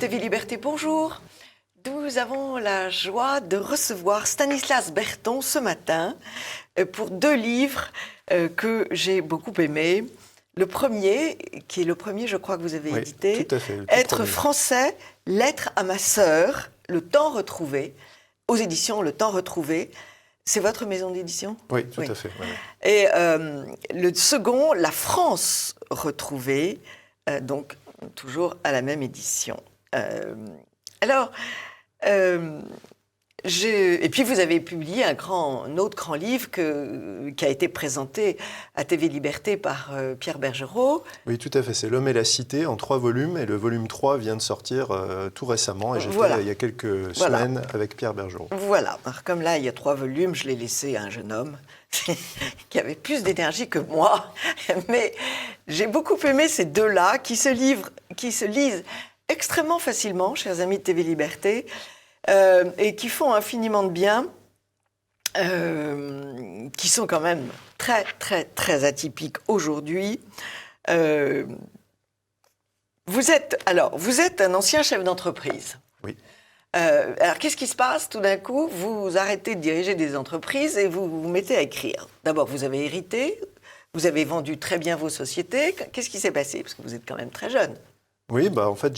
TV Liberté, bonjour. Nous avons la joie de recevoir Stanislas Berton ce matin pour 2 livres que j'ai beaucoup aimés. Le premier, qui est le premier, je crois que vous avez édité, tout à fait, Être français, lettre à ma sœur, Le Temps retrouvé, aux éditions Le Temps retrouvé. C'est votre maison d'édition ? Oui, tout à fait. Ouais. Et le second, La France retrouvée, donc toujours à la même édition. Et puis vous avez publié un autre grand livre qui a été présenté à TV Liberté par Pierre Bergerot. Oui, tout à fait. C'est L'Homme et la Cité en 3 volumes. Et le volume 3 vient de sortir tout récemment. Et j'étais il y a quelques semaines avec Pierre Bergerot. Voilà. Alors, comme là, il y a 3 volumes, je l'ai laissé à un jeune homme qui avait plus d'énergie que moi. Mais j'ai beaucoup aimé ces 2-là qui se lisent extrêmement facilement, chers amis de TV Liberté, et qui font infiniment de bien, qui sont quand même très, très, très atypiques aujourd'hui. Vous êtes un ancien chef d'entreprise. Oui. Alors, qu'est-ce qui se passe tout d'un coup ? Vous arrêtez de diriger des entreprises et vous vous mettez à écrire. D'abord, vous avez hérité, vous avez vendu très bien vos sociétés. Qu'est-ce qui s'est passé ? Parce que vous êtes quand même très jeune. Oui, en fait,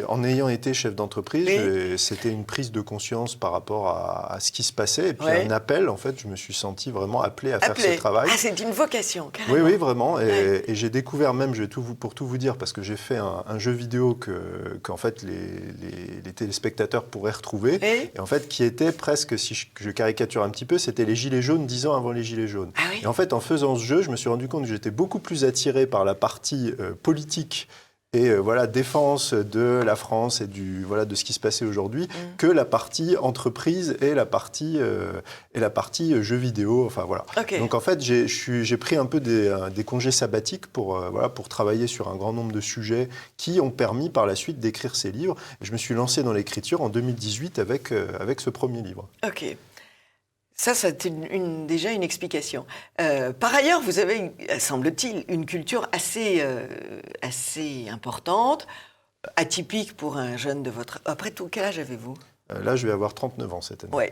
en ayant été chef d'entreprise, c'était une prise de conscience par rapport à ce qui se passait. Et puis un appel, en fait, je me suis senti vraiment appelé à faire ce travail. Ah, c'est une vocation, carrément. Oui, vraiment. Et j'ai découvert même, pour tout vous dire, parce que j'ai fait un jeu vidéo qu'en fait, les téléspectateurs pourraient retrouver. Et en fait, qui était presque, si je caricature un petit peu, c'était les Gilets jaunes 10 ans avant les Gilets jaunes. Ah, oui. Et en fait, en faisant ce jeu, je me suis rendu compte que j'étais beaucoup plus attiré par la partie politique et défense de la France et de ce qui se passait aujourd'hui, que la partie entreprise et la partie jeux vidéo. Enfin voilà. Okay. Donc en fait, j'ai pris un peu des congés sabbatiques pour travailler sur un grand nombre de sujets qui ont permis par la suite d'écrire ces livres. Et je me suis lancé dans l'écriture en 2018 avec ce premier livre. Ok. Ça, c'est déjà une explication. Par ailleurs, vous avez, semble-t-il, une culture assez importante, atypique pour un jeune de votre... Après tout, quel âge avez-vous ? Là, je vais avoir 39 ans cette année. Oui.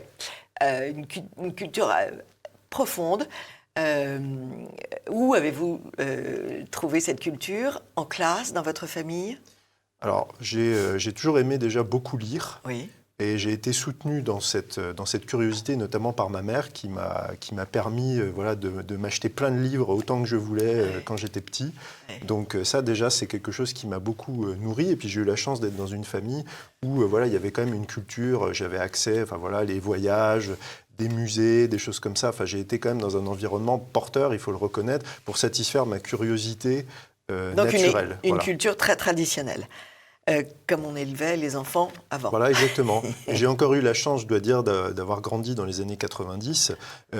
Une culture profonde. Où avez-vous trouvé cette culture ? En classe, dans votre famille ? Alors, j'ai toujours aimé déjà beaucoup lire. Oui. Et j'ai été soutenu dans cette curiosité, notamment par ma mère, qui m'a permis de m'acheter plein de livres autant que je voulais quand j'étais petit. Donc ça, déjà, c'est quelque chose qui m'a beaucoup nourri. Et puis j'ai eu la chance d'être dans une famille où il y avait quand même une culture, j'avais accès, les voyages, des musées, des choses comme ça. Enfin, j'ai été quand même dans un environnement porteur, il faut le reconnaître, pour satisfaire ma curiosité naturelle. Donc une culture très traditionnelle. Comme on élevait les enfants avant. Voilà, exactement. J'ai encore eu la chance, je dois dire, d'avoir grandi dans les années 90,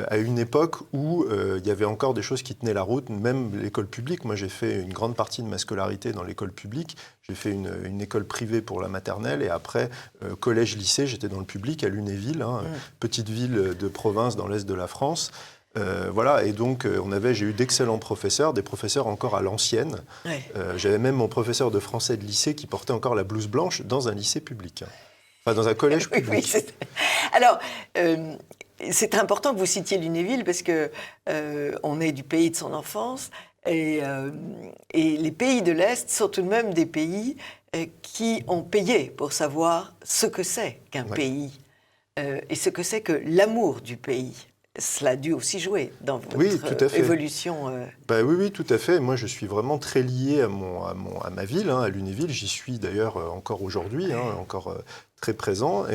à une époque où il y avait encore des choses qui tenaient la route, même l'école publique. Moi, j'ai fait une grande partie de ma scolarité dans l'école publique. J'ai fait une école privée pour la maternelle et après, collège-lycée, j'étais dans le public à Lunéville, petite ville de province dans l'est de la France. Et donc j'ai eu d'excellents professeurs, des professeurs encore à l'ancienne. Ouais. J'avais même mon professeur de français de lycée qui portait encore la blouse blanche dans un lycée public, enfin dans un collège public. Oui. Alors, c'est important que vous citiez Lunéville parce que on est du pays de son enfance et les pays de l'Est sont tout de même des pays qui ont payé pour savoir ce que c'est qu'un pays et ce que c'est que l'amour du pays. Cela a dû aussi jouer dans votre évolution. Oui, tout à fait. Moi, je suis vraiment très lié à ma ville, à Lunéville. J'y suis d'ailleurs encore aujourd'hui, encore très présent.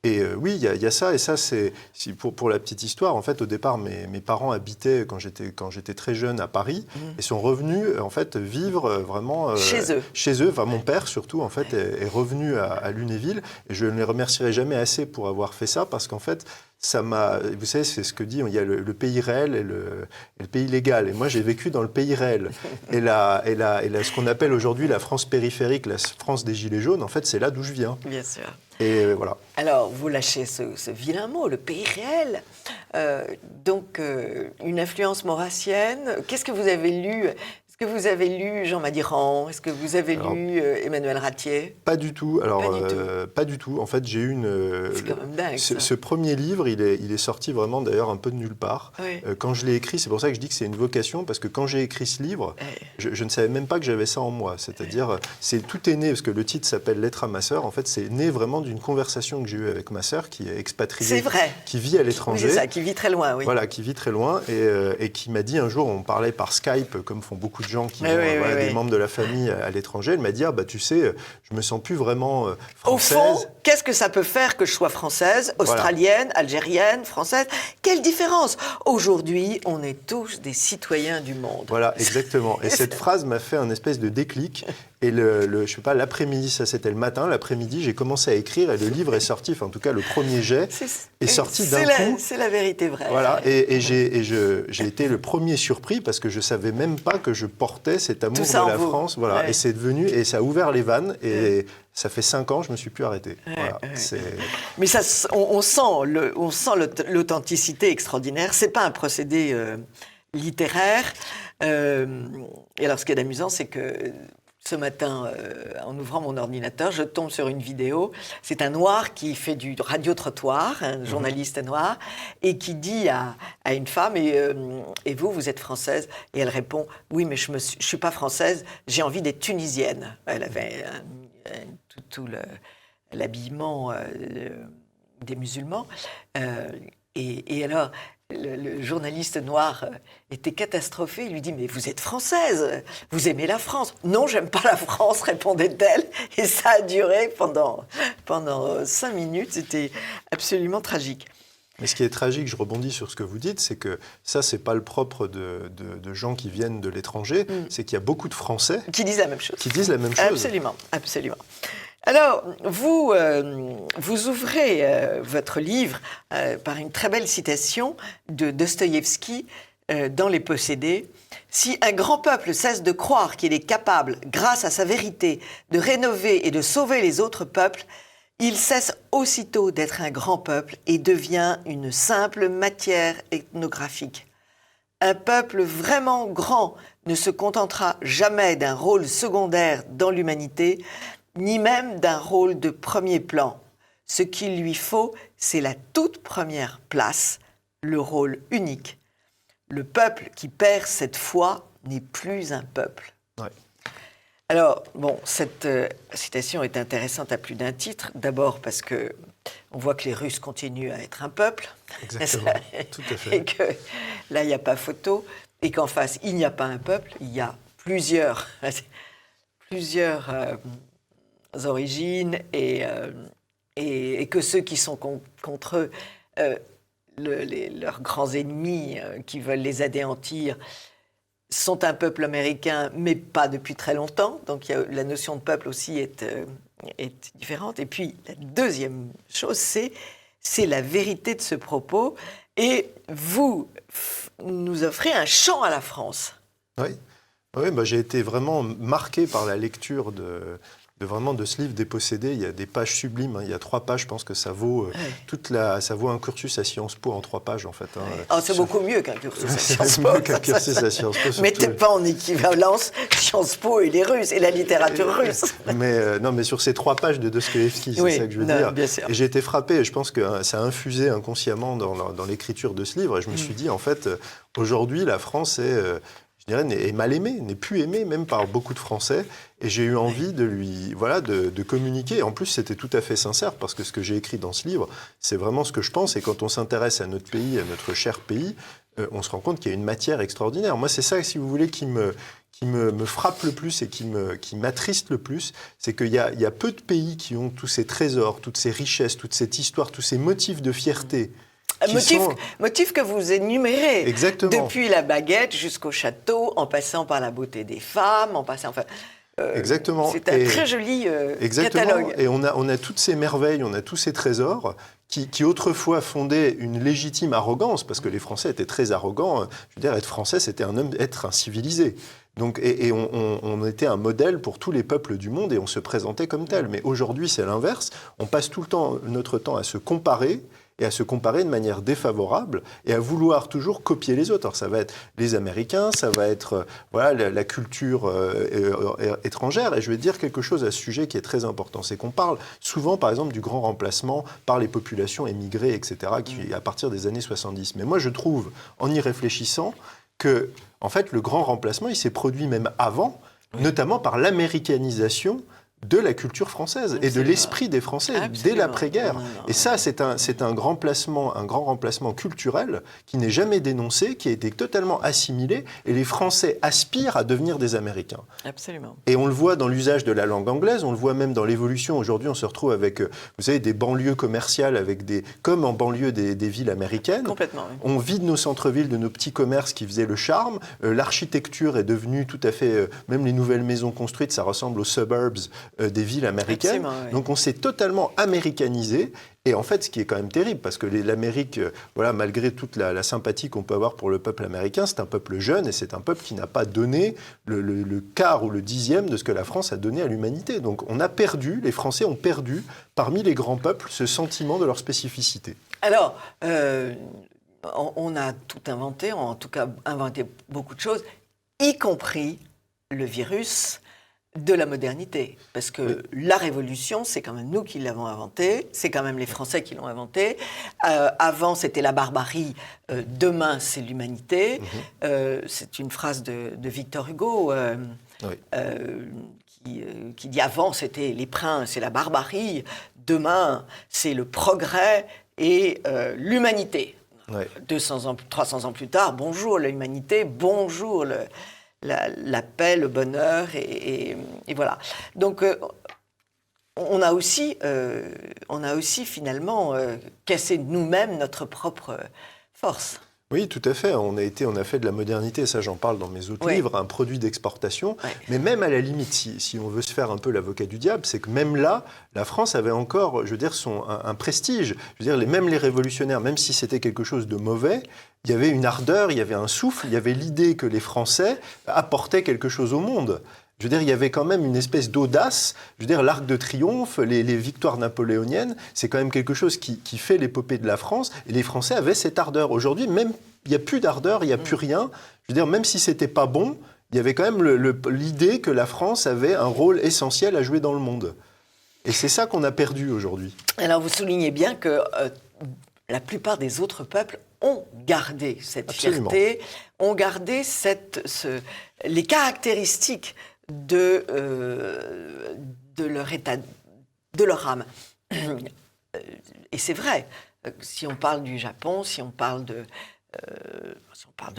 Oui, il y a ça. Et ça, c'est pour la petite histoire. En fait, au départ, mes parents habitaient, quand j'étais très jeune, à Paris et sont revenus en fait, vivre vraiment chez eux. Enfin, mon père, surtout, en fait, est revenu à Lunéville. Et je ne les remercierai jamais assez pour avoir fait ça parce qu'en fait, vous savez, c'est ce que dit, il y a le pays réel et le pays légal. Et moi, j'ai vécu dans le pays réel. Et ce qu'on appelle aujourd'hui la France périphérique, la France des Gilets jaunes, en fait, c'est là d'où je viens. Bien sûr. Et voilà. Alors, vous lâchez ce vilain mot, le pays réel. Donc, une influence maurassienne. Qu'est-ce que vous avez lu ? Est-ce que vous avez lu Jean Madiran? Est-ce que vous avez lu Emmanuel Ratier? Pas du tout. Alors, Pas du tout. pas du tout. En fait, j'ai eu une. C'est quand même dingue, ça. Ce premier livre, il est sorti vraiment d'ailleurs un peu de nulle part. Oui. Quand je l'ai écrit, c'est pour ça que je dis que c'est une vocation, parce que quand j'ai écrit ce livre, je ne savais même pas que j'avais ça en moi. C'est-à-dire, tout est né, parce que le titre s'appelle Lettre à ma sœur. En fait, c'est né vraiment d'une conversation que j'ai eue avec ma sœur, qui est expatriée, C'est vrai. qui vit à Oui, l'étranger. c'est ça, qui vit très loin, oui. Voilà, qui vit très loin et qui m'a dit un jour, on parlait par Skype, comme font beaucoup de gens qui ont des membres de la famille à l'étranger. Elle m'a dit, tu sais, je me sens plus vraiment française. Au fond, qu'est-ce que ça peut faire que je sois française, australienne, algérienne, française? Quelle différence? Aujourd'hui, on est tous des citoyens du monde. Voilà, exactement. Et cette phrase m'a fait un espèce de déclic. Et je sais pas, l'après-midi, ça c'était le matin, l'après-midi, j'ai commencé à écrire et le livre est sorti, enfin en tout cas le premier jet est sorti d'un coup. C'est la vérité vraie. Voilà, et j'ai été le premier surpris parce que je savais même pas que je portais cet amour de la France. Voilà, et c'est devenu, et ça a ouvert les vannes et ça fait 5 ans, je me suis plus arrêté. Voilà, mais ça, on sent l'authenticité extraordinaire. C'est pas un procédé littéraire. Et alors, ce qui est amusant, c'est que ce matin, en ouvrant mon ordinateur, je tombe sur une vidéo. C'est un noir qui fait du radio-trottoir, un journaliste noir, et qui dit à une femme, et vous êtes française? Et elle répond, oui, mais je ne suis pas française, j'ai envie d'être tunisienne. Elle avait tout l'habillement des musulmans. Et alors, le journaliste noir était catastrophé. Il lui dit, mais vous êtes française, vous aimez la France? Non, j'aime pas la France, répondait-elle. Et ça a duré pendant 5 minutes. C'était absolument tragique. Mais ce qui est tragique, je rebondis sur ce que vous dites, c'est que ça, c'est pas le propre de gens qui viennent de l'étranger, c'est qu'il y a beaucoup de Français qui disent la même chose. Absolument, absolument. Alors, vous ouvrez votre livre par une très belle citation de Dostoïevski dans Les Possédés. « Si un grand peuple cesse de croire qu'il est capable, grâce à sa vérité, de rénover et de sauver les autres peuples, il cesse aussitôt d'être un grand peuple et devient une simple matière ethnographique. Un peuple vraiment grand ne se contentera jamais d'un rôle secondaire dans l'humanité, ni même d'un rôle de premier plan. Ce qu'il lui faut, c'est la toute première place, le rôle unique. Le peuple qui perd cette foi n'est plus un peuple. » Ouais. Alors, bon, cette citation est intéressante à plus d'un titre. D'abord parce que on voit que les Russes continuent à être un peuple. Exactement, tout à fait. Et que là, il n'y a pas photo. Et qu'en face, il n'y a pas un peuple, il y a plusieurs origines et que ceux qui sont contre eux, leurs grands ennemis qui veulent les anéantir, sont un peuple américain, mais pas depuis très longtemps. Donc la notion de peuple aussi est différente. Et puis la deuxième chose, c'est la vérité de ce propos. Et vous nous offrez un chant à la France. Oui, j'ai été vraiment marqué par la lecture de ce livre Dépossédés. Il y a des pages sublimes, il y a 3 pages, je pense que ça vaut ça vaut un cursus à Sciences Po en 3 pages en fait. C'est beaucoup mieux qu'un cursus à Sciences Po. Mettez pas en équivalence Sciences Po et les Russes et la littérature russe. Mais sur ces 3 pages de Dostoïevski, c'est ça que je veux dire. Bien sûr. Et j'ai été frappé, et je pense que ça a infusé inconsciemment dans l'écriture de ce livre. Et je me suis dit, en fait, aujourd'hui, la France est mal aimée, n'est plus aimée même par beaucoup de Français. Et j'ai eu envie de communiquer. En plus, c'était tout à fait sincère parce que ce que j'ai écrit dans ce livre, c'est vraiment ce que je pense. Et quand on s'intéresse à notre pays, à notre cher pays, on se rend compte qu'il y a une matière extraordinaire. Moi, c'est ça, si vous voulez, qui me frappe le plus et qui m'attriste le plus, c'est qu'il y a peu de pays qui ont tous ces trésors, toutes ces richesses, toute cette histoire, tous ces motifs de fierté. Motifs que vous énumérez. Exactement. Depuis la baguette jusqu'au château, en passant par la beauté des femmes, exactement. C'est un très joli catalogue. Et on a toutes ces merveilles, on a tous ces trésors qui autrefois fondaient une légitime arrogance, parce que les Français étaient très arrogants. Je veux dire, être français, c'était être un civilisé. Donc, et on était un modèle pour tous les peuples du monde et on se présentait comme tel. Mais aujourd'hui, c'est l'inverse. On passe tout le temps notre temps à se comparer. et à se comparer de manière défavorable et à vouloir toujours copier les autres. Alors ça va être les Américains, ça va être la culture étrangère. Et je vais dire quelque chose à ce sujet qui est très important. C'est qu'on parle souvent, par exemple, du grand remplacement par les populations émigrées, etc., qui, à partir des années 70. Mais moi, je trouve, en y réfléchissant, que, en fait, le grand remplacement, il s'est produit même avant, notamment par l'américanisation de la culture française et de l'esprit des Français dès l'après-guerre. Et ça, c'est un grand remplacement culturel qui n'est jamais dénoncé, qui a été totalement assimilé, et les Français aspirent à devenir des Américains. Absolument. Et on le voit dans l'usage de la langue anglaise, on le voit même dans l'évolution. Aujourd'hui, on se retrouve avec, vous savez, des banlieues commerciales, comme en banlieue des villes américaines. Complètement, oui. On vide nos centres-villes de nos petits commerces qui faisaient le charme. L'architecture est devenue tout à fait... même les nouvelles maisons construites, ça ressemble aux suburbs des villes américaines. Oui. Donc on s'est totalement américanisé. Et en fait, ce qui est quand même terrible, parce que l'Amérique, malgré toute la sympathie qu'on peut avoir pour le peuple américain, c'est un peuple jeune et c'est un peuple qui n'a pas donné le quart ou le dixième de ce que la France a donné à l'humanité. Donc on a perdu, les Français ont perdu, parmi les grands peuples, ce sentiment de leur spécificité. Alors, on a tout inventé, en tout cas inventé beaucoup de choses, y compris le virus de la modernité. Parce que la révolution, c'est quand même nous qui l'avons inventée, c'est quand même les Français qui l'ont inventée. Avant, c'était la barbarie, demain, c'est l'humanité. C'est une phrase de Victor Hugo qui dit avant, c'était les princes et la barbarie, demain, c'est le progrès et l'humanité. 200 ans, 300 ans plus tard, bonjour l'humanité, bonjour la paix, le bonheur, et voilà. Donc, on a aussi finalement cassé nous-mêmes notre propre force. Oui, tout à fait. On a fait de la modernité, ça j'en parle dans mes autres livres, un produit d'exportation. Mais même à la limite, si on veut se faire un peu l'avocat du diable, c'est que même là, la France avait encore, je veux dire, un prestige. Je veux dire, même les révolutionnaires, même si c'était quelque chose de mauvais, il y avait une ardeur, il y avait un souffle, il y avait l'idée que les Français apportaient quelque chose au monde. Je veux dire, il y avait quand même une espèce d'audace. Je veux dire, l'Arc de Triomphe, les victoires napoléoniennes, c'est quand même quelque chose qui fait l'épopée de la France. Et les Français avaient cette ardeur. Aujourd'hui, même, il n'y a plus d'ardeur, il n'y a plus rien. Je veux dire, même si ce n'était pas bon, il y avait quand même l'idée que la France avait un rôle essentiel à jouer dans le monde. Et c'est ça qu'on a perdu aujourd'hui. Alors, vous soulignez bien que la plupart des autres peuples ont gardé cette fierté, ont gardé les caractéristiques de leur état, de leur âme. Et c'est vrai, si on parle du Japon, si on parle de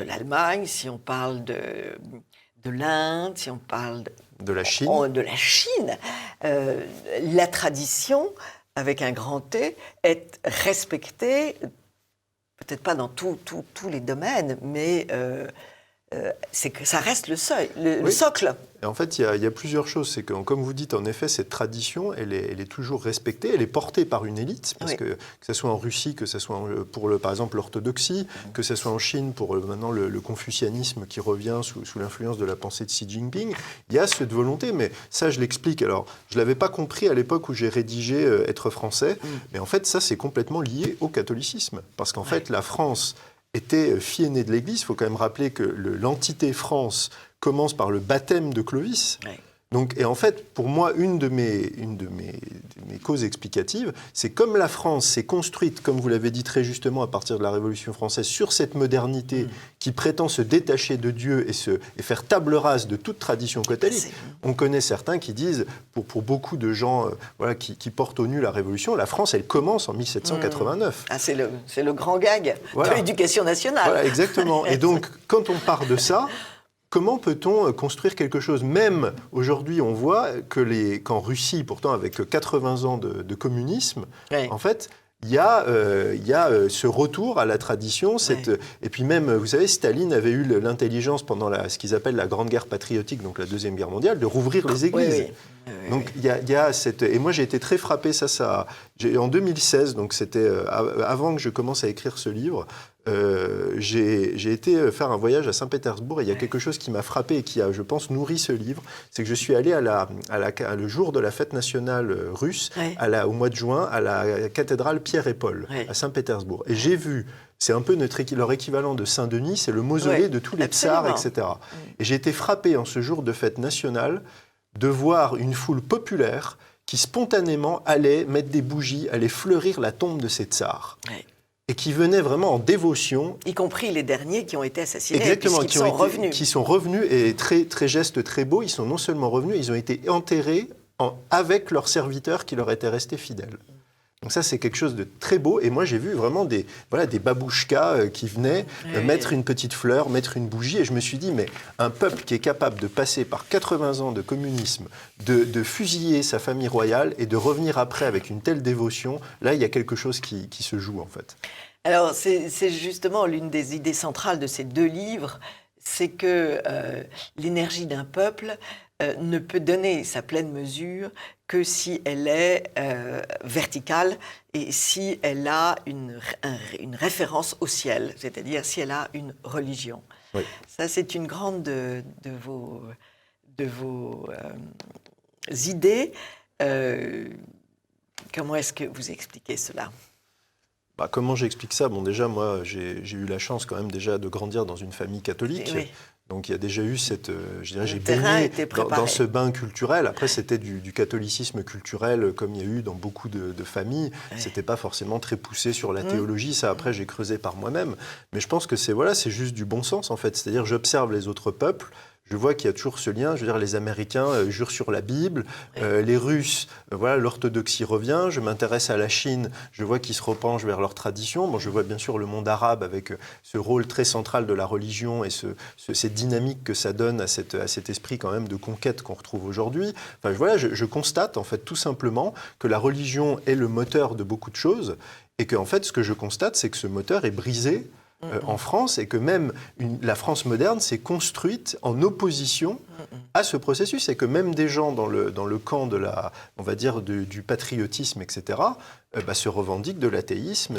l'Allemagne, si on parle de l'Inde, si on parle de la Chine, la tradition, avec un grand T, est respectée, peut-être pas dans tous les domaines, mais c'est que ça reste le socle. Et en fait, il y a plusieurs choses. C'est que, comme vous dites, en effet, cette tradition, elle est toujours respectée. Elle est portée par une élite, parce que ce soit en Russie, que ce soit par exemple l'orthodoxie, que ce soit en Chine pour maintenant le confucianisme qui revient sous l'influence de la pensée de Xi Jinping, il y a cette volonté. Mais ça, je l'explique. Alors, je ne l'avais pas compris à l'époque où j'ai rédigé Être français, mais en fait, ça, c'est complètement lié au catholicisme. Parce qu'en fait, la France était fille aînée de l'Église. Il faut quand même rappeler que l'entité France commence par le baptême de Clovis. Donc, et en fait, pour moi, une de mes causes explicatives, c'est comme la France s'est construite, comme vous l'avez dit très justement, à partir de la Révolution française, sur cette modernité qui prétend se détacher de Dieu et faire table rase de toute tradition catholique. On connaît certains qui disent, pour beaucoup de gens qui portent au nu la Révolution, la France, elle commence en 1789. C'est le grand gag de l'éducation nationale. Voilà, exactement. Et donc, quand on part de ça, comment peut-on construire quelque chose? Même aujourd'hui, on voit qu'en Russie, pourtant avec 80 ans de communisme, en fait, il y a ce retour à la tradition. Et puis même, vous savez, Staline avait eu l'intelligence pendant ce qu'ils appellent la Grande Guerre patriotique, donc la Deuxième Guerre mondiale, de rouvrir les églises. Donc il y a cette... Et moi, j'ai été très frappé, en 2016, donc c'était avant que je commence à écrire ce livre, j'ai été faire un voyage à Saint-Pétersbourg et il y a quelque chose qui m'a frappé et qui a, je pense, nourri ce livre. C'est que je suis allé le jour de la fête nationale russe, au mois de juin, à la cathédrale Pierre et Paul, à Saint-Pétersbourg. Et j'ai vu, c'est un peu leur équivalent de Saint-Denis, c'est le mausolée de tous les tsars, etc. Et j'ai été frappé en ce jour de fête nationale de voir une foule populaire qui spontanément allait mettre des bougies, allait fleurir la tombe de ces tsars. Et qui venaient vraiment en dévotion. Y compris les derniers qui ont été assassinés. Exactement, qui sont revenus, et très geste très beau, ils sont non seulement revenus, ils ont été enterrés avec leurs serviteurs qui leur étaient restés fidèles. Donc ça, c'est quelque chose de très beau. Et moi, j'ai vu vraiment des babouchkas qui venaient mettre une petite fleur, mettre une bougie. Et je me suis dit, mais un peuple qui est capable de passer par 80 ans de communisme, de fusiller sa famille royale et de revenir après avec une telle dévotion, là, il y a quelque chose qui se joue, en fait. Alors, c'est justement l'une des idées centrales de ces deux livres, c'est que l'énergie d'un peuple ne peut donner sa pleine mesure que si elle est verticale et si elle a une référence au ciel, c'est-à-dire si elle a une religion. Oui. Ça, c'est une grande de vos idées. Comment est-ce que vous expliquez cela ? Comment j'explique ça ? Bon, déjà, moi, j'ai eu la chance quand même déjà de grandir dans une famille catholique. Oui. Donc il y a déjà eu cette, j'ai baigné dans ce bain culturel. Après, c'était du catholicisme culturel comme il y a eu dans beaucoup de familles. C'était pas forcément très poussé sur la théologie. Ça, après, j'ai creusé par moi-même. Mais je pense que c'est juste du bon sens en fait. C'est-à-dire, j'observe les autres peuples. Je vois qu'il y a toujours ce lien. Je veux dire, les Américains jurent sur la Bible, les Russes, l'orthodoxie revient. Je m'intéresse à la Chine, je vois qu'ils se repenchent vers leur tradition. Bon, je vois bien sûr le monde arabe avec ce rôle très central de la religion et cette dynamique que ça donne à cet esprit quand même de conquête qu'on retrouve aujourd'hui. Enfin, je constate en fait tout simplement que la religion est le moteur de beaucoup de choses et que en fait, ce que je constate, c'est que ce moteur est brisé en France et que même la France moderne s'est construite en opposition à ce processus et que même des gens dans le camp de on va dire du patriotisme, etc., se revendiquent de l'athéisme.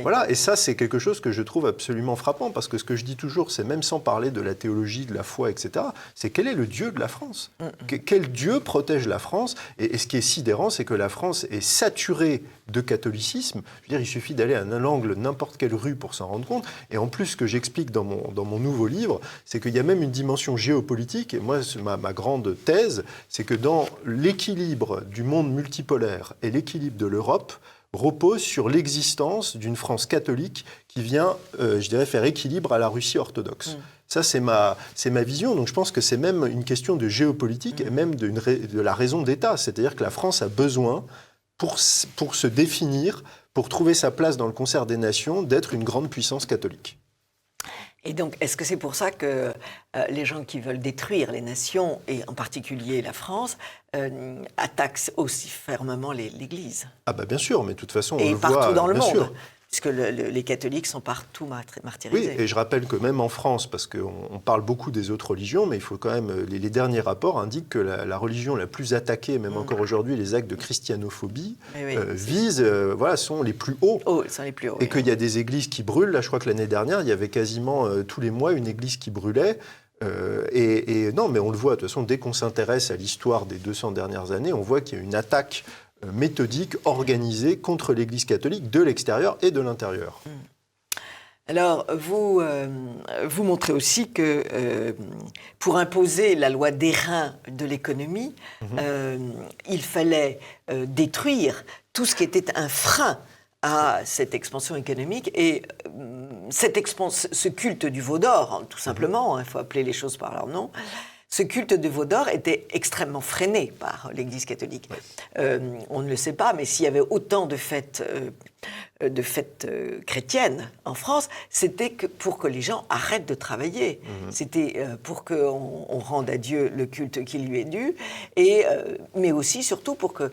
Voilà. Et ça, c'est quelque chose que je trouve absolument frappant parce que ce que je dis toujours, c'est même sans parler de la théologie, de la foi, etc., c'est quel est le Dieu de la France ? Quel Dieu protège la France ? Et ce qui est sidérant, c'est que la France est saturée de catholicisme. Je veux dire, il suffit d'aller à un angle, n'importe quelle rue pour s'en rendre compte. Et en plus, ce que j'explique dans mon nouveau livre, c'est qu'il y a même une dimension géopolitique. Et moi, ma grande thèse, c'est que dans l'équilibre du monde multipolaire et l'équilibre de l'Europe, repose sur l'existence d'une France catholique qui vient, je dirais, faire équilibre à la Russie orthodoxe. Ça, c'est ma vision. Donc, je pense que c'est même une question de géopolitique et même de la raison d'État. C'est-à-dire que la France a besoin, pour se définir, pour trouver sa place dans le concert des nations, d'être une grande puissance catholique. Et donc, est-ce que c'est pour ça que les gens qui veulent détruire les nations, et en particulier la France, attaquent aussi fermement l'Église ? Ah bien sûr, mais de toute façon, on le voit... Et partout dans le monde, sûr. Puisque les catholiques sont partout martyrisés. Oui, et je rappelle que même en France, parce qu'on parle beaucoup des autres religions, mais il faut quand même... Les derniers rapports indiquent que la religion la plus attaquée, même encore aujourd'hui, les actes de christianophobie, visent, sont les plus hauts. Sont les plus hauts. Et qu'il y a des églises qui brûlent. Là, je crois que l'année dernière, il y avait quasiment tous les mois une église qui brûlait. Non, mais on le voit, de toute façon, dès qu'on s'intéresse à l'histoire des 200 dernières années, on voit qu'il y a une attaque méthodique, organisée contre l'Église catholique de l'extérieur et de l'intérieur. Alors, vous montrez aussi que pour imposer la loi d'airain de l'économie, il fallait détruire tout ce qui était un frein à cette expansion économique et ce culte du veau d'or, tout simplement, il faut appeler les choses par leur nom. Ce culte de veau d'or était extrêmement freiné par l'Église catholique. On ne le sait pas, mais s'il y avait autant de fêtes chrétiennes en France, c'était pour que les gens arrêtent de travailler. C'était pour qu'on rende à Dieu le culte qui lui est dû, mais aussi, surtout, pour que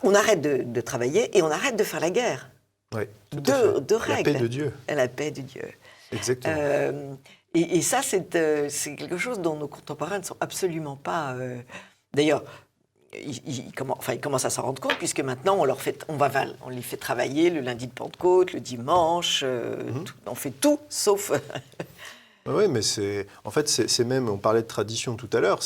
on arrête de travailler et on arrête de faire la guerre. Oui, deux règles. La paix de Dieu. La paix de Dieu. Exactement. Et ça, c'est quelque chose dont nos contemporains ne sont absolument pas... D'ailleurs, ils commencent à s'en rendre compte, puisque maintenant, on les fait travailler le lundi de Pentecôte, le dimanche, on fait tout, sauf... Oui, mais c'est même, on parlait de tradition tout à l'heure,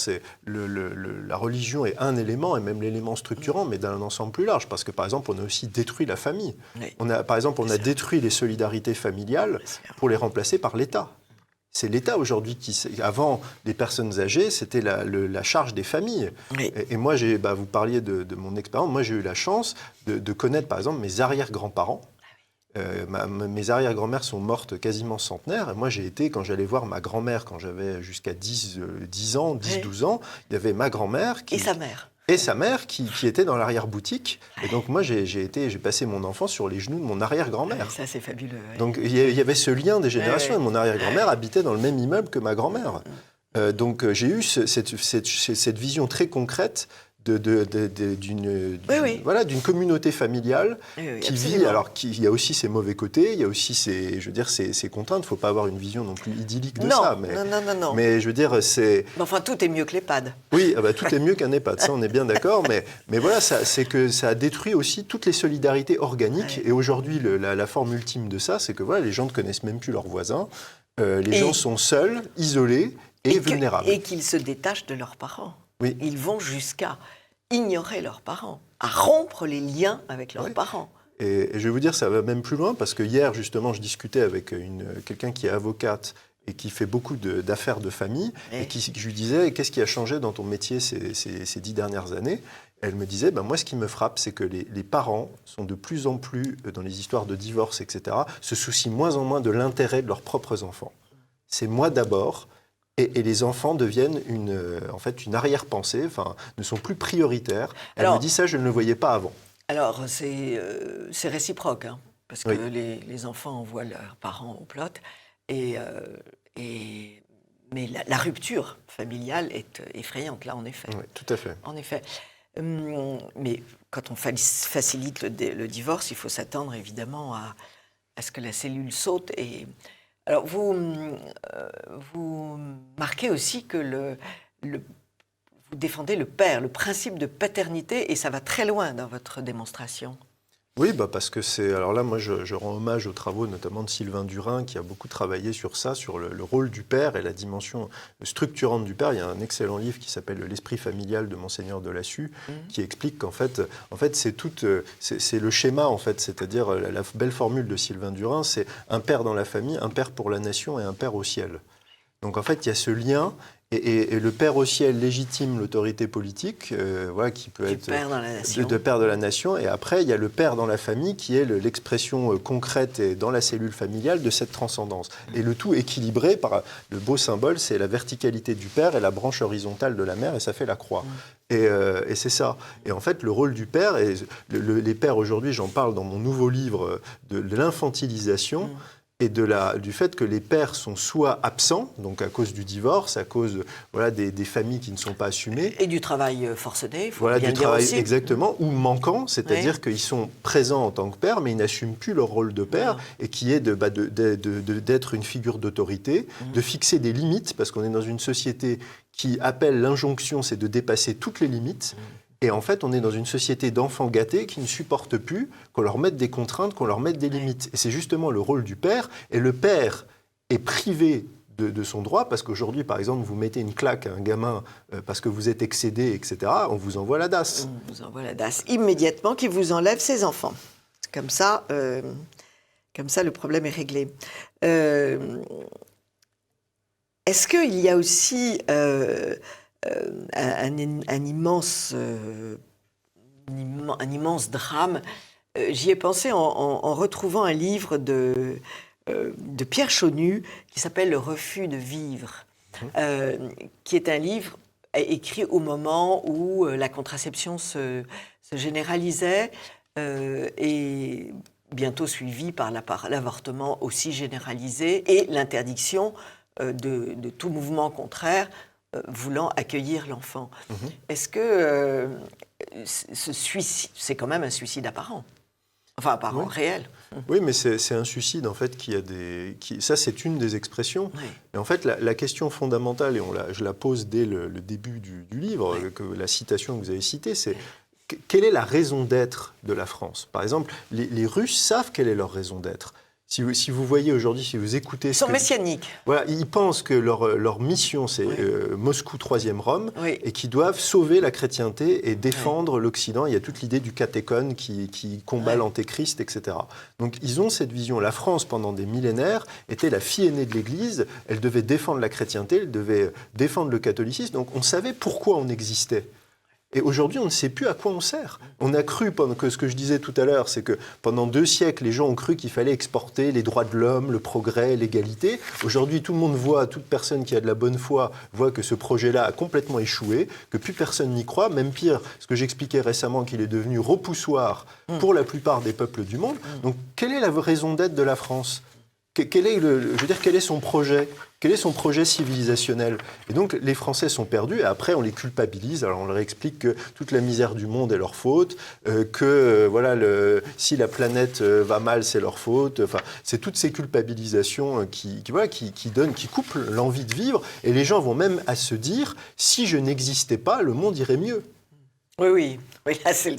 la religion est un élément, et même l'élément structurant, mais d'un ensemble plus large, parce que par exemple, on a aussi détruit la famille. Oui. Par exemple, on a détruit les solidarités familiales pour les remplacer par l'État. C'est l'État aujourd'hui avant les personnes âgées, c'était la charge des familles. Oui. Et moi, vous parliez de mon expérience, moi j'ai eu la chance de connaître par exemple mes arrière-grands-parents. Mes arrière-grand-mères sont mortes quasiment centenaires. Et moi, quand j'allais voir ma grand-mère, quand j'avais jusqu'à 10 ans, 10-12 ans, il y avait ma grand-mère et sa mère. Et sa mère qui était dans l'arrière-boutique. Et donc, moi, j'ai passé mon enfance sur les genoux de mon arrière-grand-mère. Ça, c'est fabuleux. Ouais. Donc, il y avait ce lien des générations. Et mon arrière-grand-mère habitait dans le même immeuble que ma grand-mère. Donc, j'ai eu cette vision très concrète d'une communauté familiale qui vit. Alors, il y a aussi ses mauvais côtés, il y a aussi ses contraintes. Il ne faut pas avoir une vision non plus idyllique de ça. Non. Mais je veux dire, c'est... Mais enfin, tout est mieux que l'EHPAD. Oui, tout est mieux qu'un EHPAD, ça on est bien d'accord. Mais voilà, c'est que ça a détruit aussi toutes les solidarités organiques. Et aujourd'hui, la forme ultime de ça, c'est que voilà, les gens ne connaissent même plus leurs voisins. Les gens sont seuls, isolés et vulnérables. Et qu'ils se détachent de leurs parents. Oui. Ils vont jusqu'à ignorer leurs parents, à rompre les liens avec leurs parents. Et je vais vous dire, ça va même plus loin, parce que hier, justement, je discutais avec quelqu'un qui est avocate et qui fait beaucoup d'affaires de famille, et je lui disais, qu'est-ce qui a changé dans ton métier ces 10 dernières années ? Elle me disait, moi, ce qui me frappe, c'est que les parents sont de plus en plus, dans les histoires de divorce, etc., se soucient moins en moins de l'intérêt de leurs propres enfants. C'est moi d'abord. Et les enfants deviennent une arrière-pensée, ne sont plus prioritaires. Elle me dit ça, je ne le voyais pas avant. Alors, c'est réciproque, parce que les enfants envoient leurs parents au plot. Mais la rupture familiale est effrayante, là, en effet. Oui, tout à fait. En effet. Mais quand on facilite le divorce, il faut s'attendre, évidemment, à ce que la cellule saute et... Alors, vous marquez aussi que vous défendez le père, le principe de paternité, et ça va très loin dans votre démonstration. Oui, parce que c'est... Alors là, moi, je rends hommage aux travaux notamment de Sylvain Durin, qui a beaucoup travaillé sur ça, sur le rôle du père et la dimension structurante du père. Il y a un excellent livre qui s'appelle « L'esprit familial » de Monseigneur Delassus, qui explique qu'en fait c'est le schéma, en fait, c'est-à-dire la belle formule de Sylvain Durin, c'est un père dans la famille, un père pour la nation et un père au ciel. Donc en fait, il y a ce lien... Et le père au ciel légitime l'autorité politique, qui peut être de père de la nation. Et après, il y a le père dans la famille qui est l'expression concrète et dans la cellule familiale de cette transcendance. Et le tout équilibré par le beau symbole, c'est la verticalité du père et la branche horizontale de la mère, et ça fait la croix. Et c'est ça. Et en fait, le rôle du père, et les pères aujourd'hui, j'en parle dans mon nouveau livre, de l'infantilisation, et du fait que les pères sont soit absents, donc à cause du divorce, à cause des familles qui ne sont pas assumées. Et du travail forcené, il faut bien du le dire travail, aussi. Exactement, ou manquant, c'est-à-dire qu'ils sont présents en tant que père, mais ils n'assument plus leur rôle de père, et qui est d'être une figure d'autorité, de fixer des limites, parce qu'on est dans une société qui appelle l'injonction, c'est de dépasser toutes les limites. Et en fait, on est dans une société d'enfants gâtés qui ne supportent plus qu'on leur mette des contraintes, qu'on leur mette des limites. Et c'est justement le rôle du père. Et le père est privé de son droit, parce qu'aujourd'hui, par exemple, vous mettez une claque à un gamin parce que vous êtes excédé, etc., on vous envoie la DAS. On vous envoie la DAS immédiatement, qui vous enlève ses enfants. Comme ça, le problème est réglé. Est-ce qu'il y a aussi... un immense drame. J'y ai pensé en retrouvant un livre de Pierre Chaunu qui s'appelle « Le refus de vivre », qui est un livre écrit au moment où la contraception se généralisait et bientôt suivi par l'avortement aussi généralisé et l'interdiction de tout mouvement contraire voulant accueillir l'enfant. Est-ce que ce suicide, c'est quand même un suicide apparent? Enfin, par Oui. en réel. Oui, mais c'est un suicide, en fait, ça, c'est une des expressions. Oui. Et en fait, la question fondamentale, et je la pose dès le début du livre, Oui. que la citation que vous avez citée, c'est quelle est la raison d'être de la France? Par exemple, les Russes savent quelle est leur raison d'être. Si vous voyez aujourd'hui, si vous écoutez... Ils sont messianiques. Voilà, ils pensent que leur mission, c'est Oui. Moscou, 3e Rome, Oui. et qu'ils doivent sauver la chrétienté et défendre l'Occident. Il y a toute l'idée du catéchone qui combat l'antéchrist, etc. Donc ils ont cette vision. La France, pendant des millénaires, était la fille aînée de l'Église. Elle devait défendre la chrétienté, elle devait défendre le catholicisme. Donc on savait pourquoi on existait. Et aujourd'hui, on ne sait plus à quoi on sert. On a cru, ce que je disais tout à l'heure, c'est que pendant 2 siècles, les gens ont cru qu'il fallait exporter les droits de l'homme, le progrès, l'égalité. Aujourd'hui, tout le monde voit, toute personne qui a de la bonne foi voit que ce projet-là a complètement échoué, que plus personne n'y croit. Même pire, ce que j'expliquais récemment, qu'il est devenu repoussoir pour la plupart des peuples du monde. Donc, quelle est la raison d'être de la France ? Quel est son projet? Quel est son projet civilisationnel? Et donc, les Français sont perdus, et après, on les culpabilise. Alors, on leur explique que toute la misère du monde est leur faute, si la planète va mal, c'est leur faute. Enfin, c'est toutes ces culpabilisations qui coupent l'envie de vivre. Et les gens vont même à se dire, si je n'existais pas, le monde irait mieux. Oui, là, c'est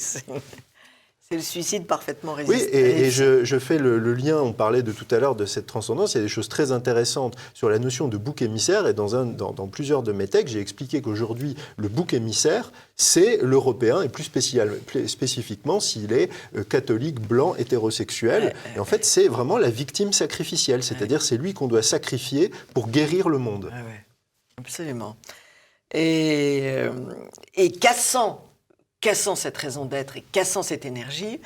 le suicide parfaitement résisté. Oui, et je fais le lien, on parlait de tout à l'heure de cette transcendance, il y a des choses très intéressantes sur la notion de bouc émissaire, et dans plusieurs de mes textes, j'ai expliqué qu'aujourd'hui, le bouc émissaire, c'est l'Européen, et plus spécifiquement s'il est catholique, blanc, hétérosexuel. Et en fait, c'est vraiment la victime sacrificielle, c'est-à-dire c'est lui qu'on doit sacrifier pour guérir le monde. Ouais. Absolument. Et cassant cette raison d'être et cassant cette énergie,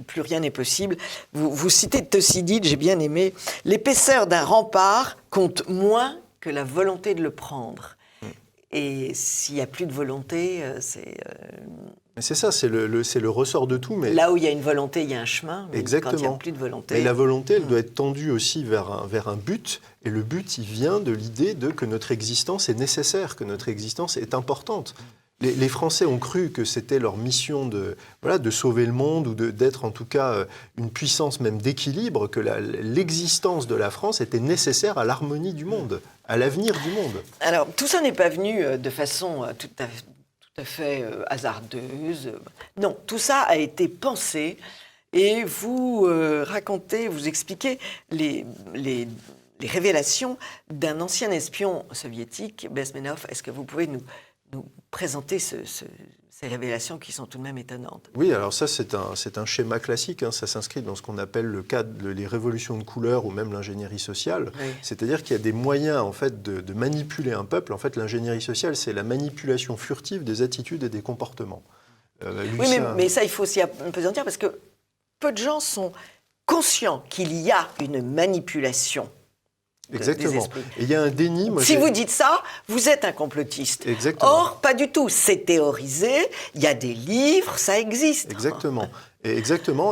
plus rien n'est possible. Vous citez Thucydide, j'ai bien aimé. L'épaisseur d'un rempart compte moins que la volonté de le prendre. Et s'il n'y a plus de volonté, C'est ça, c'est le ressort de tout. Mais là où il y a une volonté, il y a un chemin. Mais exactement. Quand il n'y a plus de volonté... Mais la volonté, elle doit être tendue aussi vers un but. Et le but, il vient de l'idée que notre existence est nécessaire, que notre existence est importante. Les Français ont cru que c'était leur mission de sauver le monde ou d'être en tout cas une puissance même d'équilibre, que l'existence de la France était nécessaire à l'harmonie du monde, à l'avenir du monde. Alors, tout ça n'est pas venu de façon tout à fait hasardeuse. Non, tout ça a été pensé et vous racontez, vous expliquez les révélations d'un ancien espion soviétique, Bezmenov. Est-ce que vous pouvez nous présenter ces révélations qui sont tout de même étonnantes? Oui, alors ça, c'est un schéma classique. Ça s'inscrit dans ce qu'on appelle les révolutions de couleur ou même l'ingénierie sociale. Oui. C'est-à-dire qu'il y a des moyens en fait, de manipuler un peuple. En fait, l'ingénierie sociale, c'est la manipulation furtive des attitudes et des comportements. Oui, mais ça, il faut aussi un peu en dire, parce que peu de gens sont conscients qu'il y a une manipulation. Exactement. Et il y a un déni. Si vous dites ça, vous êtes un complotiste. Exactement. Or, pas du tout. C'est théorisé, il y a des livres, ça existe. Exactement.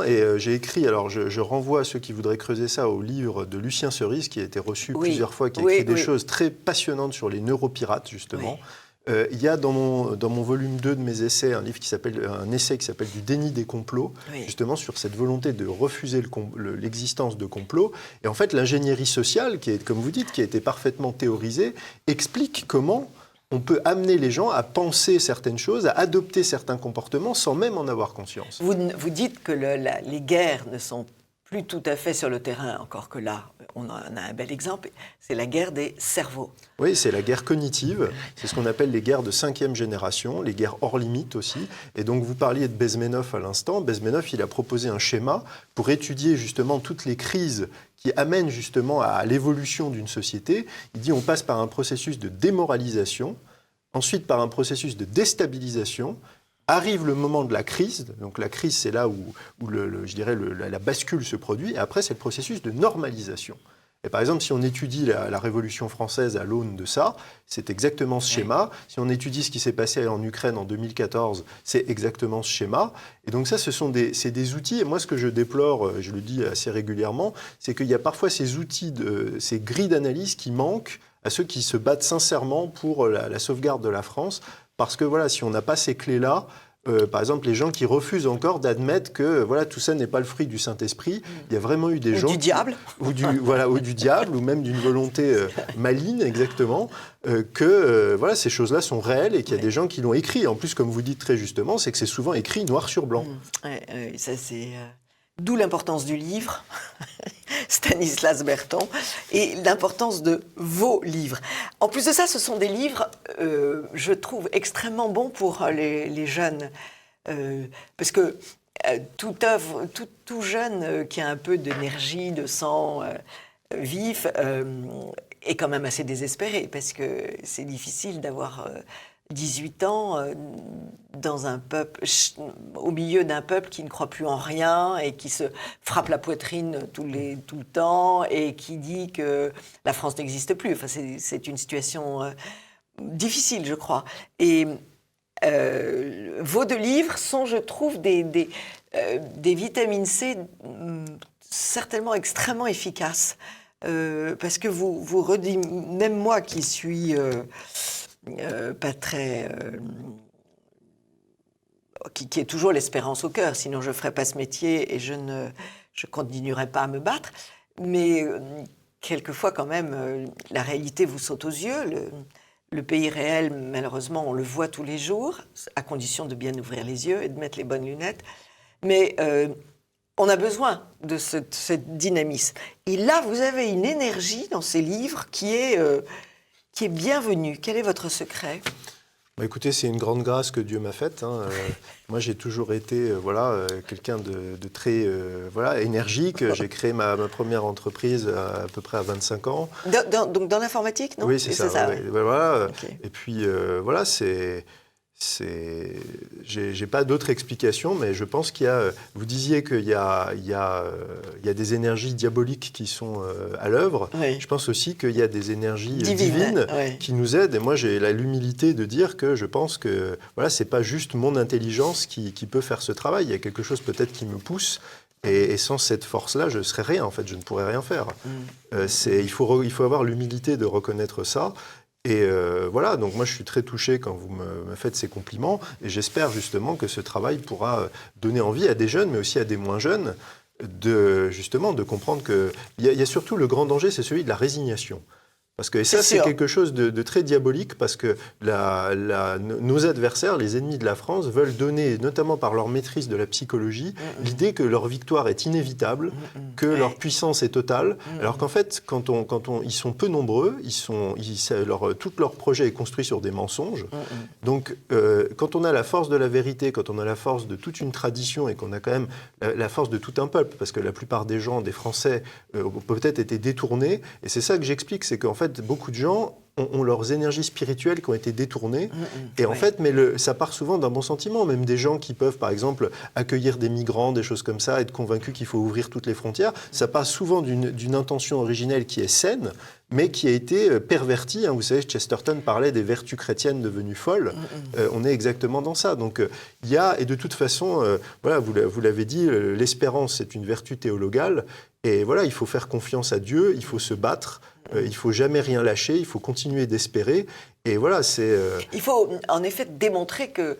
Et j'ai écrit, alors je renvoie à ceux qui voudraient creuser ça au livre de Lucien Cerise, qui a été reçu plusieurs fois, qui a écrit des choses très passionnantes sur les neuropirates, justement. Oui. Il y a dans mon volume 2 de mes essais un essai qui s'appelle Du déni des complots, justement sur cette volonté de refuser l'existence de complots. Et en fait, l'ingénierie sociale, qui est, comme vous dites, qui a été parfaitement théorisée, explique comment on peut amener les gens à penser certaines choses, à adopter certains comportements sans même en avoir conscience. Vous dites que les guerres ne sont plus tout à fait sur le terrain, encore que là, on en a un bel exemple, c'est la guerre des cerveaux. Oui, c'est la guerre cognitive, c'est ce qu'on appelle les guerres de 5e génération, les guerres hors limite aussi. Et donc vous parliez de Bezmenov à l'instant. Bezmenov, il a proposé un schéma pour étudier justement toutes les crises qui amènent justement à l'évolution d'une société. Il dit on passe par un processus de démoralisation, ensuite par un processus de déstabilisation. Arrive le moment de la crise, donc la crise c'est là où la bascule se produit, et après c'est le processus de normalisation. Et par exemple, si on étudie la Révolution française à l'aune de ça, c'est exactement ce schéma. Si on étudie ce qui s'est passé en Ukraine en 2014, c'est exactement ce schéma. Et donc ça, c'est des outils, et moi ce que je déplore, je le dis assez régulièrement, c'est qu'il y a parfois ces outils, ces grilles d'analyse qui manquent à ceux qui se battent sincèrement pour la sauvegarde de la France. Parce que voilà, si on n'a pas ces clés-là, par exemple, les gens qui refusent encore d'admettre que voilà, tout ça n'est pas le fruit du Saint-Esprit. Il y a vraiment eu des gens... Du diable. Ou du diable, ou même d'une volonté maligne, exactement, que voilà, ces choses-là sont réelles et qu'il y a des gens qui l'ont écrit. En plus, comme vous dites très justement, c'est que c'est souvent écrit noir sur blanc. Ça, c'est... D'où l'importance du livre, Stanislas Berton, et l'importance de vos livres. En plus de ça, ce sont des livres, je trouve, extrêmement bons pour les jeunes. Parce que tout jeune qui a un peu d'énergie, de sang vif, est quand même assez désespéré, parce que c'est difficile d'avoir 18 ans dans un peuple, au milieu d'un peuple qui ne croit plus en rien et qui se frappe la poitrine tout le temps et qui dit que la France n'existe plus. Enfin, c'est une situation difficile, je crois. Et vos 2 livres sont, je trouve, des vitamines C certainement extrêmement efficaces. Parce que vous redites, même moi qui suis... pas très... qui est toujours l'espérance au cœur, sinon je ne ferais pas ce métier et je continuerais pas à me battre. Mais quelquefois, quand même, la réalité vous saute aux yeux. Le pays réel, malheureusement, on le voit tous les jours, à condition de bien ouvrir les yeux et de mettre les bonnes lunettes. Mais on a besoin de cette dynamisme. Et là, vous avez une énergie dans ces livres qui est bienvenue. Quel est votre secret ? Écoutez, c'est une grande grâce que Dieu m'a faite. Moi, j'ai toujours été quelqu'un de très énergique. J'ai créé ma première entreprise à peu près à 25 ans. Donc dans l'informatique, non ? Oui, c'est ça. ça ouais. Voilà. Okay. Et puis, voilà, j'ai pas d'autre explication, mais je pense qu'il y a... Vous disiez qu'il y a des énergies diaboliques qui sont à l'œuvre. Oui. Je pense aussi qu'il y a des énergies divines qui nous aident. Et moi, j'ai l'humilité de dire que je pense que voilà, c'est pas juste mon intelligence qui peut faire ce travail. Il y a quelque chose peut-être qui me pousse. Et sans cette force-là, je ne serais rien. En fait, je ne pourrais rien faire. Il faut avoir l'humilité de reconnaître ça. Et voilà, donc moi je suis très touché quand vous me faites ces compliments et j'espère justement que ce travail pourra donner envie à des jeunes, mais aussi à des moins jeunes, de comprendre qu'il y a surtout le grand danger, c'est celui de la résignation. Parce que, et ça, c'est quelque chose de très diabolique, parce que nos adversaires, les ennemis de la France, veulent donner, notamment par leur maîtrise de la psychologie, l'idée que leur victoire est inévitable, que leur puissance est totale, alors qu'en fait, quand ils sont peu nombreux, tout leur projet est construit sur des mensonges. Donc, quand on a la force de la vérité, quand on a la force de toute une tradition et qu'on a quand même la force de tout un peuple, parce que la plupart des gens, des Français, ont peut-être été détournés, et c'est ça que j'explique, c'est qu'en fait, beaucoup de gens ont leurs énergies spirituelles qui ont été détournées. Et en fait, ça part souvent d'un bon sentiment. Même des gens qui peuvent, par exemple, accueillir des migrants, des choses comme ça, être convaincus qu'il faut ouvrir toutes les frontières, ça passe souvent d'une intention originelle qui est saine, mais qui a été pervertie. Vous savez, Chesterton parlait des vertus chrétiennes devenues folles. On est exactement dans ça. Donc, il y a, et de toute façon, voilà, vous l'avez dit, l'espérance, c'est une vertu théologale. Et voilà, il faut faire confiance à Dieu, il faut se battre. Il ne faut jamais rien lâcher, il faut continuer d'espérer. Et voilà, c'est... Il faut en effet démontrer que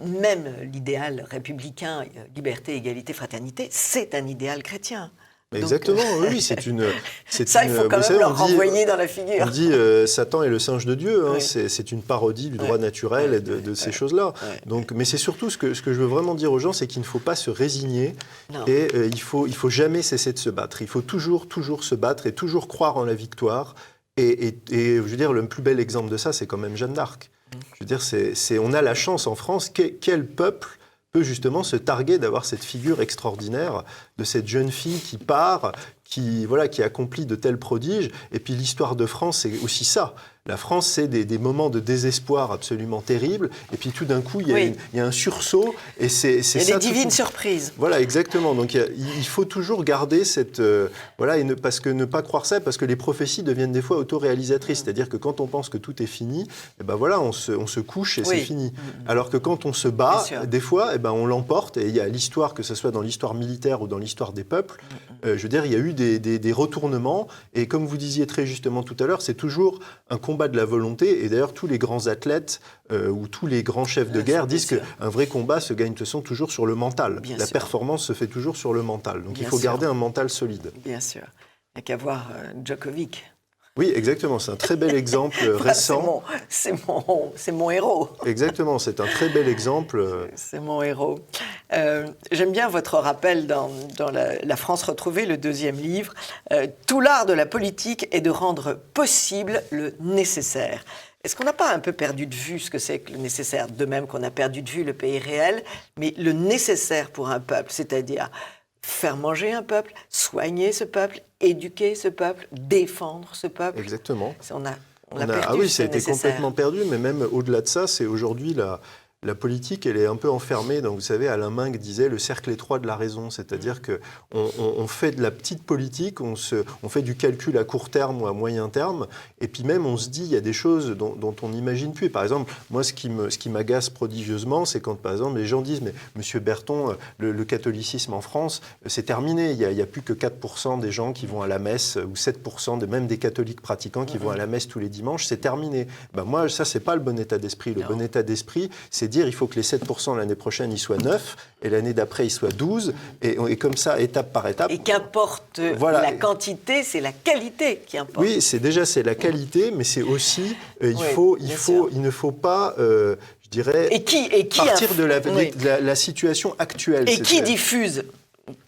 même l'idéal républicain, liberté, égalité, fraternité, c'est un idéal chrétien. Exactement, oui, c'est une... Ça, il faut quand même leur renvoyer dans la figure. On dit Satan est le singe de Dieu, c'est une parodie du droit naturel et de ces choses-là. Donc, mais c'est surtout ce que je veux vraiment dire aux gens, c'est qu'il ne faut pas se résigner et il faut jamais cesser de se battre. Il faut toujours se battre et toujours croire en la victoire. Et je veux dire, le plus bel exemple de ça, c'est quand même Jeanne d'Arc. Je veux dire, on a la chance en France, quel peuple peut justement se targuer d'avoir cette figure extraordinaire de cette jeune fille qui part, qui accomplit de tels prodiges. Et puis l'histoire de France, c'est aussi ça. La France, c'est des moments de désespoir absolument terribles. Et puis tout d'un coup, il y a un sursaut. Et c'est ça. Il y a des divines surprises. Voilà, exactement. Donc il faut toujours garder cette... voilà, et ne pas croire ça, parce que les prophéties deviennent des fois autoréalisatrices. C'est-à-dire que quand on pense que tout est fini, et ben voilà, on se couche et c'est fini. Alors que quand on se bat, des fois, on l'emporte. Et il y a l'histoire, que ce soit dans l'histoire militaire ou dans l'histoire des peuples, je veux dire, il y a eu des retournements. Et comme vous disiez très justement tout à l'heure, c'est toujours un combat de la volonté. Et d'ailleurs, tous les grands athlètes ou tous les grands chefs de guerre disent qu'un vrai combat se gagne de toute façon toujours sur le mental. La performance se fait toujours sur le mental. Donc il faut garder un mental solide. Bien sûr. Il n'y a qu'à voir Djokovic. Oui, exactement. C'est un très bel exemple récent. C'est mon héros. Exactement. C'est un très bel exemple. C'est mon héros. J'aime bien votre rappel dans la France retrouvée, le 2e livre. Tout l'art de la politique est de rendre possible le nécessaire. Est-ce qu'on n'a pas un peu perdu de vue ce que c'est que le nécessaire? De même qu'on a perdu de vue le pays réel, mais le nécessaire pour un peuple, c'est-à-dire faire manger un peuple, soigner ce peuple, éduquer ce peuple, défendre ce peuple. Exactement. On a perdu ah oui, ça a été nécessaire. complètement perdu, mais même au-delà de ça, c'est aujourd'hui la politique, elle est un peu enfermée. Donc, vous savez, Alain Mingue disait le cercle étroit de la raison, c'est-à-dire qu'on fait de la petite politique, on fait du calcul à court terme ou à moyen terme, et puis même on se dit il y a des choses dont on n'imagine plus. Et par exemple, moi, ce qui m'agace prodigieusement, c'est quand, par exemple, les gens disent mais Monsieur Berton, le catholicisme en France, c'est terminé. Il y a plus que 4% des gens qui vont à la messe ou 7% même des catholiques pratiquants qui vont à la messe tous les dimanches. C'est terminé. Moi, ça, c'est pas le bon état d'esprit. Le bon état d'esprit, c'est dire il faut que les 7% l'année prochaine ils soient 9 et l'année d'après ils soient 12 et comme ça étape par étape. Et qu'importe la quantité, c'est la qualité qui importe. Oui, c'est la qualité, mais c'est aussi il ne faut pas je dirais partir de la situation actuelle. Et qui diffuse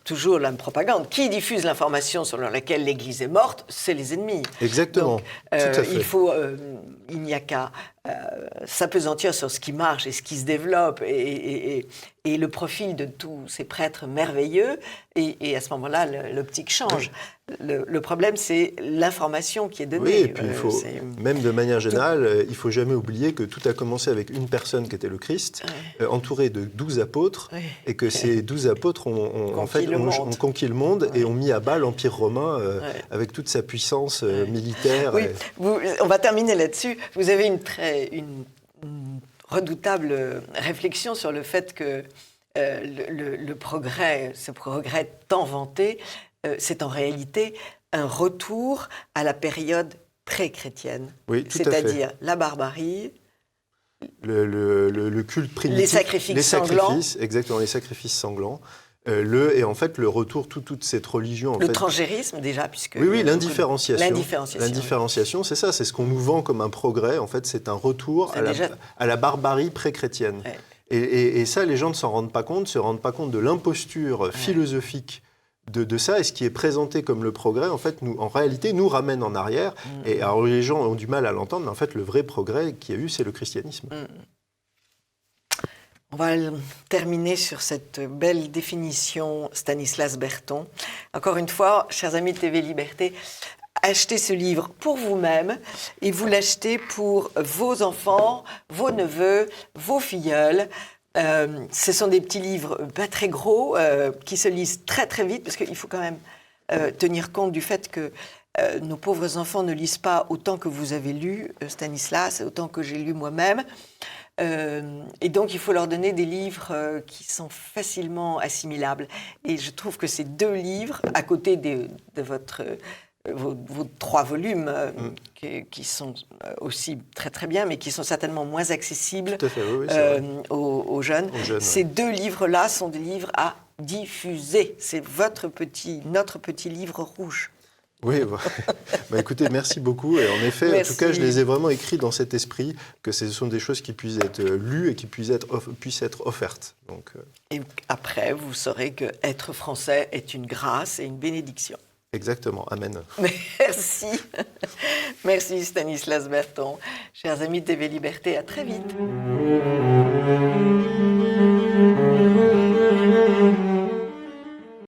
toujours la propagande. Qui diffuse l'information selon laquelle l'Église est morte, c'est les ennemis. Exactement. Donc, tout à fait. il n'y a qu'à s'apesantir sur ce qui marche et ce qui se développe et le profil de tous ces prêtres merveilleux. Et à ce moment-là, l'optique change. Le problème, c'est l'information qui est donnée. Oui, et puis même de manière générale, il ne faut jamais oublier que tout a commencé avec une personne qui était le Christ, entouré de 12 apôtres, et que ces 12 apôtres ont conquis le monde et ont mis à bas l'Empire romain avec toute sa puissance militaire. Oui, on va terminer là-dessus. Vous avez une redoutable réflexion sur le fait que le progrès, ce progrès tant vanté, c'est en réalité un retour à la période pré-chrétienne. Oui, tout à fait. C'est-à-dire la barbarie, le culte primitif, les sacrifices sanglants. Exactement, les sacrifices sanglants. Et en fait, le retour, toute cette religion... Le transgérisme, déjà, puisque... Oui, l'indifférenciation. L'indifférenciation, c'est ça, c'est ce qu'on nous vend comme un progrès. En fait, c'est un retour à la barbarie pré-chrétienne. Ouais. Et ça, les gens ne s'en rendent pas compte, de l'imposture philosophique de ça, et ce qui est présenté comme le progrès, en fait, en réalité, nous ramène en arrière. Et alors, les gens ont du mal à l'entendre, mais en fait, le vrai progrès qu'il y a eu, c'est le christianisme. On va terminer sur cette belle définition Stanislas Berton. Encore une fois, chers amis de TV Liberté, achetez ce livre pour vous-même et vous l'achetez pour vos enfants, vos neveux, vos filleuls. Ce sont des petits livres pas très gros qui se lisent très très vite parce qu'il faut quand même tenir compte du fait que nos pauvres enfants ne lisent pas autant que vous avez lu Stanislas, autant que j'ai lu moi-même. Et donc, il faut leur donner des livres qui sont facilement assimilables. Et je trouve que ces 2 livres, à côté de vos 3 volumes, qui sont aussi très très bien, mais qui sont certainement moins accessibles aux jeunes, ces 2 livres-là sont des livres à diffuser. C'est notre petit livre rouge. Oui, écoutez, merci beaucoup. Et en effet, merci. En tout cas, je les ai vraiment écrits dans cet esprit, que ce sont des choses qui puissent être lues et qui puissent être offertes. Donc, Et après, vous saurez que être français est une grâce et une bénédiction. Exactement, amen. Merci. Merci Stanislas Berton. Chers amis de TV Liberté, à très vite.